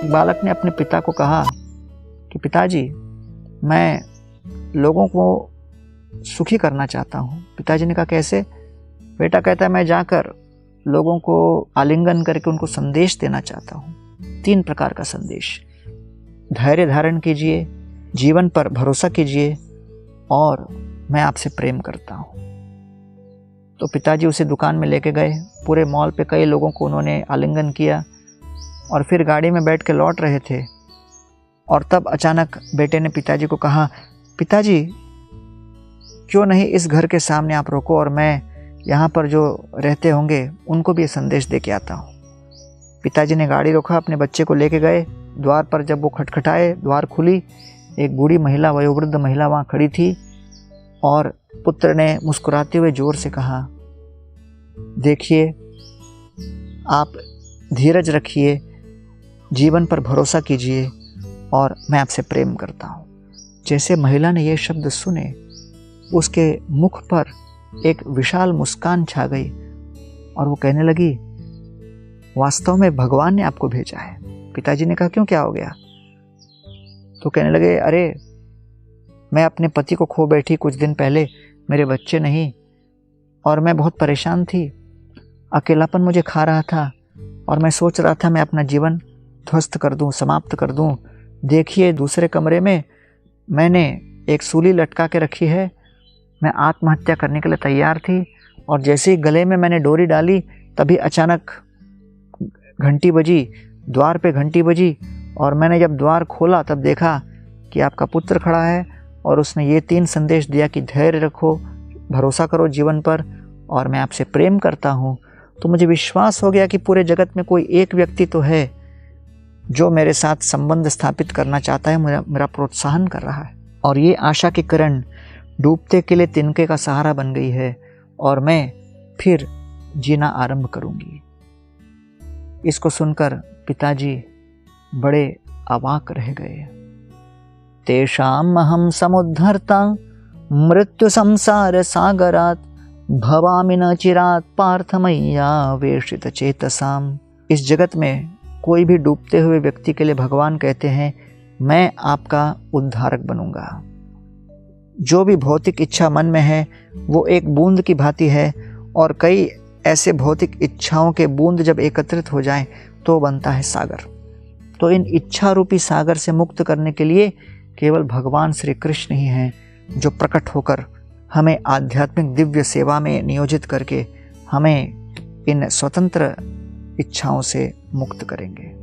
बालक ने अपने पिता को कहा कि पिताजी, मैं लोगों को सुखी करना चाहता हूँ। पिताजी ने कहा कैसे? बेटा कहता है मैं जाकर लोगों को आलिंगन करके उनको संदेश देना चाहता हूँ। 3 प्रकार का संदेश। धैर्य धारण कीजिए, जीवन पर भरोसा कीजिए और मैं आपसे प्रेम करता हूँ। तो पिताजी उसे दुकान में लेके गए। पूरे मॉल पे कई लोगों को उन्होंने आलिंगन किया और फिर गाड़ी में बैठ के लौट रहे थे। और तब अचानक बेटे ने पिताजी को कहा, पिताजी क्यों नहीं इस घर के सामने आप रोको और मैं यहाँ पर जो रहते होंगे उनको भी ये संदेश दे के आता हूँ। पिताजी ने गाड़ी रोका, अपने बच्चे को लेके गए। द्वार पर जब वो खटखटाए, द्वार खुली। एक बूढ़ी महिला, वयोवृद्ध महिला वहाँ खड़ी थी और पुत्र ने मुस्कुराते हुए जोर से कहा, देखिए, आप धीरज रखिए, जीवन पर भरोसा कीजिए और मैं आपसे प्रेम करता हूँ। जैसे महिला ने ये शब्द सुने, उसके मुख पर एक विशाल मुस्कान छा गई और वो कहने लगी, वास्तव में भगवान ने आपको भेजा है। पिताजी ने कहा, क्यों, क्या हो गया? तो कहने लगे, अरे मैं अपने पति को खो बैठी कुछ दिन पहले, मेरे बच्चे नहीं, और मैं बहुत परेशान थी। अकेलापन मुझे खा रहा था और मैं सोच रहा था मैं अपना जीवन ध्वस्त कर दूं, समाप्त कर दूं। देखिए, दूसरे कमरे में मैंने एक सूली लटका के रखी है। मैं आत्महत्या करने के लिए तैयार थी और जैसे ही गले में मैंने डोरी डाली, तभी अचानक घंटी बजी, द्वार पे घंटी बजी और मैंने जब द्वार खोला तब देखा कि आपका पुत्र खड़ा है और उसने ये 3 संदेश दिया कि धैर्य रखो, भरोसा करो जीवन पर और मैं आपसे प्रेम करता हूँ। तो मुझे विश्वास हो गया कि पूरे जगत में कोई एक व्यक्ति तो है जो मेरे साथ संबंध स्थापित करना चाहता है, मेरा प्रोत्साहन कर रहा है। और ये आशा की किरण डूबते के लिए तिनके का सहारा बन गई है और मैं फिर जीना आरंभ करूंगी। इसको सुनकर पिताजी बड़े अवाक रह गए। तेषाम् अहं समुद्धर्ता मृत्यु संसार सागरात् भवामि न चिरात् पार्थ मय्या वेशित चेतसाम। इस जगत में कोई भी डूबते हुए व्यक्ति के लिए भगवान कहते हैं, मैं आपका उद्धारक बनूंगा। जो भी भौतिक इच्छा मन में है वो एक बूंद की भांति है और कई ऐसे भौतिक इच्छाओं के बूंद जब एकत्रित हो जाएं तो बनता है सागर। तो इन इच्छा रूपी सागर से मुक्त करने के लिए केवल भगवान श्री कृष्ण ही हैं जो प्रकट होकर हमें आध्यात्मिक दिव्य सेवा में नियोजित करके हमें इन स्वतंत्र इच्छाओं से मुक्त करेंगे।